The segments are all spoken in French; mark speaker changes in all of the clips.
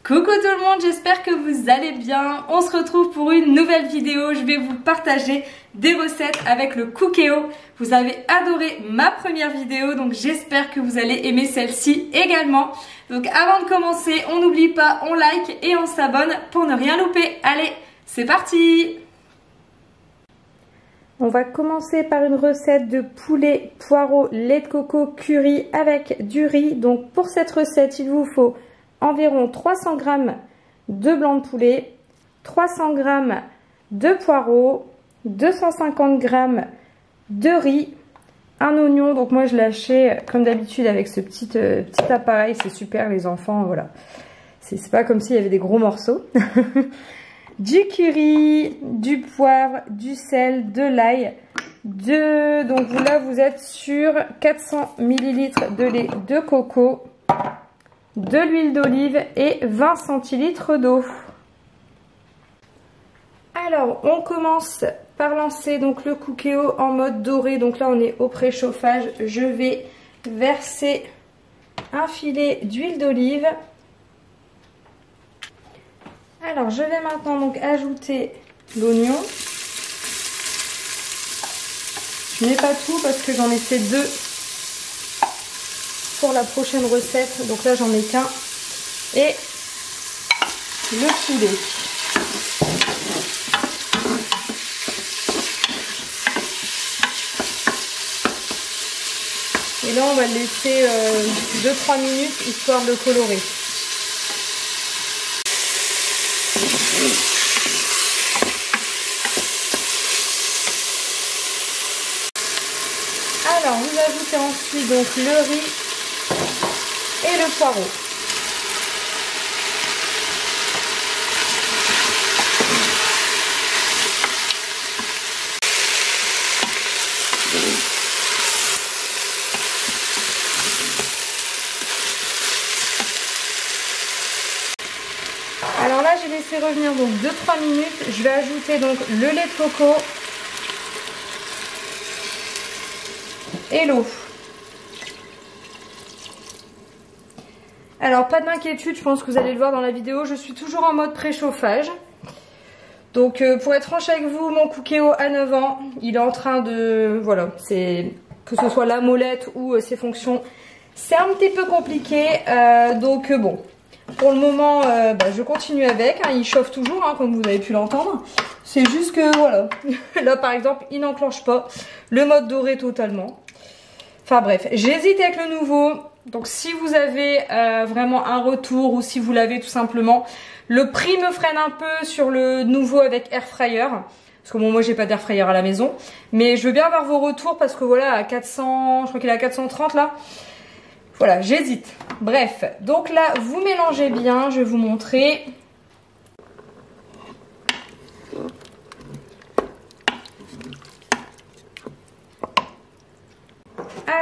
Speaker 1: Coucou tout le monde, j'espère que vous allez bien. On se retrouve pour une nouvelle vidéo. Je vais vous partager des recettes avec le Cookéo. Vous avez adoré ma première vidéo, donc j'espère que vous allez aimer celle-ci également. Donc avant de commencer, on n'oublie pas, on like et on s'abonne pour ne rien louper. Allez, c'est parti! On va commencer par une recette de poulet, poireau, lait de coco, curry avec du riz. Donc pour cette recette, il vous faut environ 300 g de blanc de poulet, 300 g de poireaux, 250 g de riz, un oignon. Donc moi je l'ai haché comme d'habitude avec ce petit appareil, c'est super les enfants, voilà. C'est pas comme s'il y avait des gros morceaux. Du curry, du poivre, du sel, de l'ail, donc là vous êtes sur 400 ml de lait de coco, de l'huile d'olive et 20 centilitres d'eau. Alors on commence par lancer donc le Cookéo en mode doré. Donc là on est au préchauffage. Je vais verser un filet d'huile d'olive. Alors je vais maintenant donc ajouter l'oignon. Je mets pas tout parce que j'en ai fait deux pour la prochaine recette. Donc là j'en ai qu'un. Et le poulet. Et là on va le laisser 2-3 minutes histoire de colorer. Alors vous ajoutez ensuite donc le riz et le poireau. Alors là j'ai laissé revenir donc 2-3 minutes. Je vais ajouter donc le lait de coco et l'eau. Alors pas d'inquiétude, je pense que vous allez le voir dans la vidéo, je suis toujours en mode préchauffage. Donc pour être franche avec vous, mon Cookéo a 9 ans, il est en train de... Voilà, c'est que ce soit la molette ou ses fonctions, c'est un petit peu compliqué. Donc bon, pour le moment je continue avec, hein, il chauffe toujours hein, comme vous avez pu l'entendre. C'est juste que voilà, là par exemple il n'enclenche pas le mode doré totalement. Enfin bref, j'hésite avec le nouveau. Donc si vous avez vraiment un retour ou si vous l'avez tout simplement, le prix me freine un peu sur le nouveau avec air fryer. Parce que bon, moi j'ai pas d'air fryer à la maison. Mais je veux bien avoir vos retours parce que voilà, à 400, je crois qu'il est à 430 là. Voilà, j'hésite. Bref, donc là vous mélangez bien, je vais vous montrer.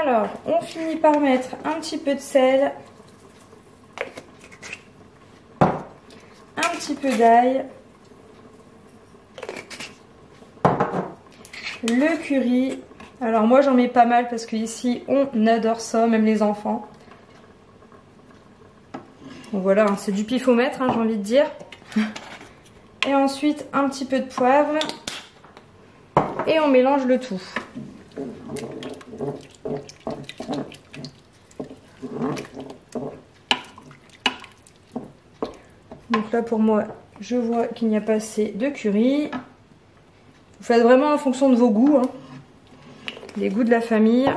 Speaker 1: Alors, on finit par mettre un petit peu de sel, un petit peu d'ail, le curry. Alors moi j'en mets pas mal parce que ici on adore ça, même les enfants. Donc voilà, hein, c'est du pifomètre, hein, j'ai envie de dire. Et ensuite un petit peu de poivre et on mélange le tout. Donc là pour moi je vois qu'il n'y a pas assez de curry. Vous faites vraiment en fonction de vos goûts, hein. Les goûts de la famille.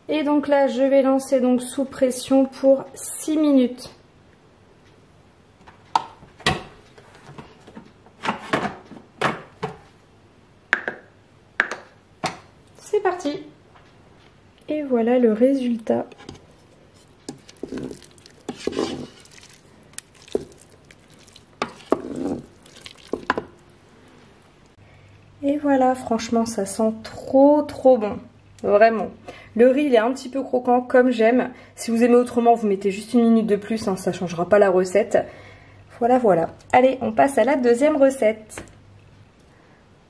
Speaker 1: Et donc là je vais lancer donc sous pression pour 6 minutes. C'est parti. Et voilà le résultat. Et voilà, franchement ça sent trop bon, vraiment. Le riz il est un petit peu croquant comme j'aime. Si vous aimez autrement vous mettez juste 1 minute de plus, hein, ça ne changera pas la recette. Voilà. Allez, on passe à la deuxième recette.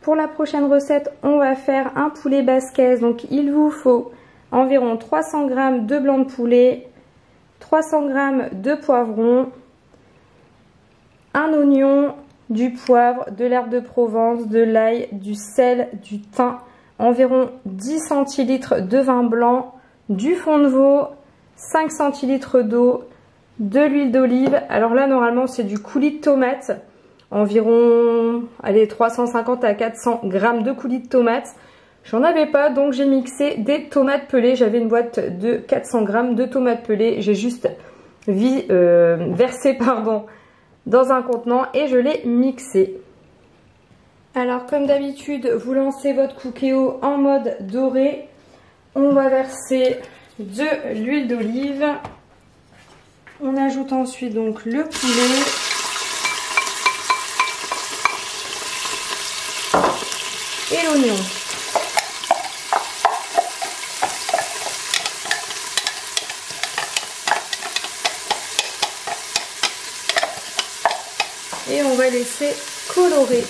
Speaker 1: Pour la prochaine recette, on va faire un poulet basquaise. Donc il vous faut environ 300 g de blanc de poulet, 300 g de poivron, un oignon, du poivre, de l'herbe de Provence, de l'ail, du sel, du thym, environ 10 centilitres de vin blanc, du fond de veau, 5 centilitres d'eau, de l'huile d'olive. Alors là normalement c'est du coulis de tomate, environ allez, 350 à 400 g de coulis de tomate. J'en avais pas donc j'ai mixé des tomates pelées, j'avais une boîte de 400 g de tomates pelées, j'ai juste versé dans un contenant et je l'ai mixé. Alors comme d'habitude, vous lancez votre cookéo en mode doré. On va verser de l'huile d'olive. On ajoute ensuite donc le poulet. Et l'oignon. Et on va laisser colorer.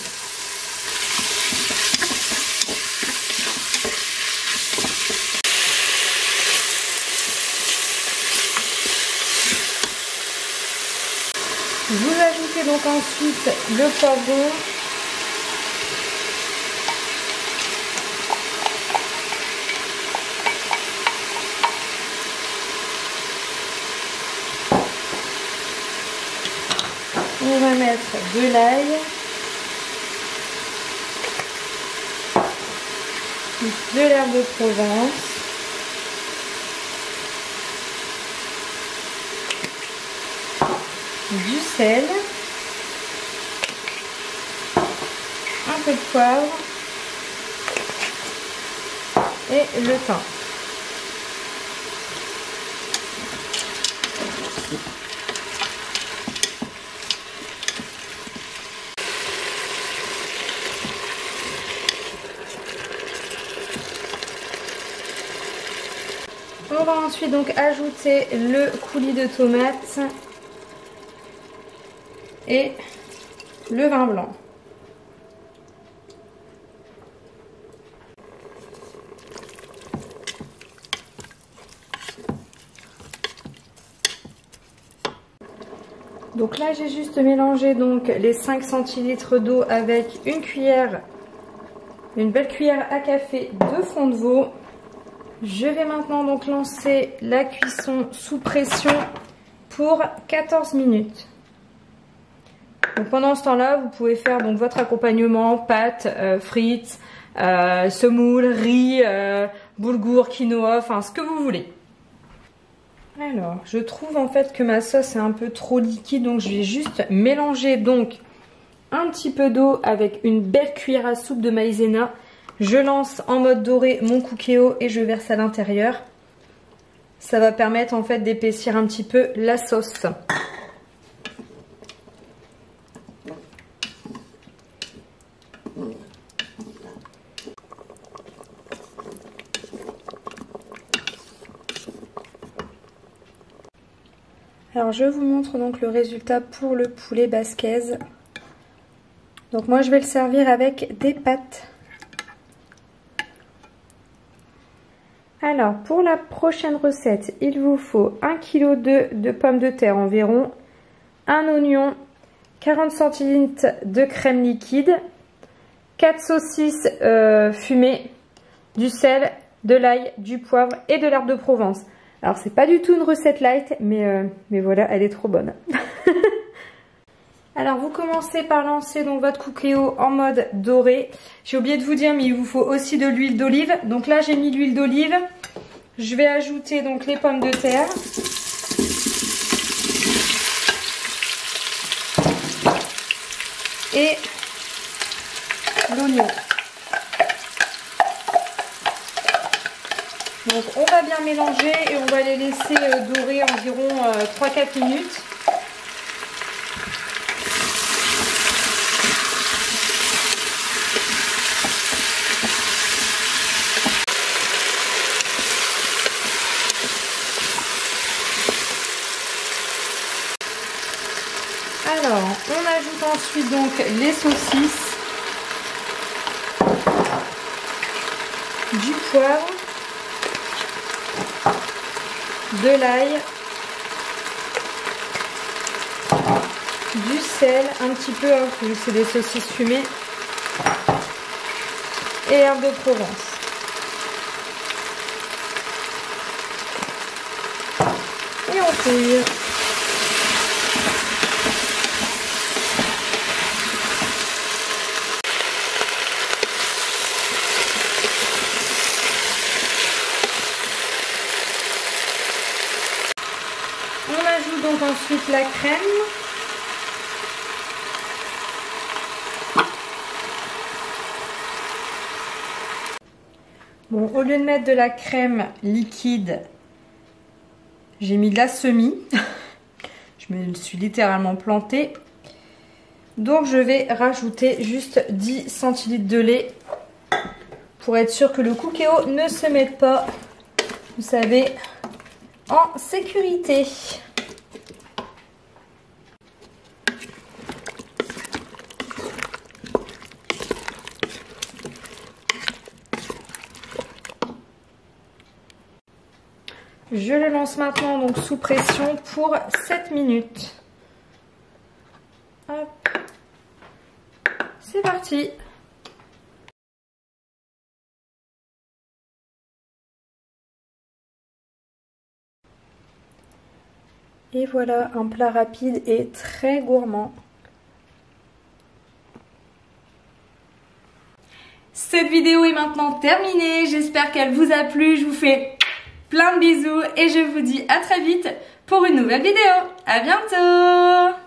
Speaker 1: Vous ajoutez donc ensuite le poivron. On va mettre de l'ail, de l'herbe de Provence, du sel, un peu de poivre et le thym. On va ensuite donc ajouter le coulis de tomate et le vin blanc. Donc là j'ai juste mélangé donc les 5 centilitres d'eau avec une belle cuillère à café de fond de veau. Je vais maintenant donc lancer la cuisson sous pression pour 14 minutes. Donc pendant ce temps-là, vous pouvez faire donc votre accompagnement, pâtes, frites, semoule, riz, boulgour, quinoa, enfin ce que vous voulez. Alors, je trouve en fait que ma sauce est un peu trop liquide, donc je vais juste mélanger donc un petit peu d'eau avec une belle cuillère à soupe de maïzena. Je lance en mode doré mon cookéo et je verse à l'intérieur. Ça va permettre en fait d'épaissir un petit peu la sauce. Alors je vous montre donc le résultat pour le poulet basquaise. Donc moi je vais le servir avec des pâtes. Alors pour la prochaine recette, il vous faut 1 kg de pommes de terre environ, un oignon, 40 centilitres de crème liquide, 4 saucisses fumées, du sel, de l'ail, du poivre et de l'herbe de Provence. Alors c'est pas du tout une recette light, mais voilà, elle est trop bonne. Alors vous commencez par lancer donc votre cookéo en mode doré. J'ai oublié de vous dire, mais il vous faut aussi de l'huile d'olive. Donc là j'ai mis l'huile d'olive. Je vais ajouter donc les pommes de terre. Et l'oignon. Donc on va bien mélanger et on va les laisser dorer environ 3-4 minutes. Alors, on ajoute ensuite donc les saucisses, du poivre, de l'ail, du sel, un petit peu, hein, vu que c'est des saucisses fumées, et herbe de Provence. Et on fouille. On ajoute donc ensuite la crème. Bon, au lieu de mettre de la crème liquide, j'ai mis de la semi. Je me suis littéralement plantée. Donc je vais rajouter juste 10 centilitres de lait pour être sûr que le cookéo ne se mette pas, vous savez, en sécurité. Je le lance maintenant donc sous pression pour 7 minutes. Hop. C'est parti. Et voilà un plat rapide et très gourmand. Cette vidéo est maintenant terminée. J'espère qu'elle vous a plu. Je vous fais plein de bisous et je vous dis à très vite pour une nouvelle vidéo. À bientôt!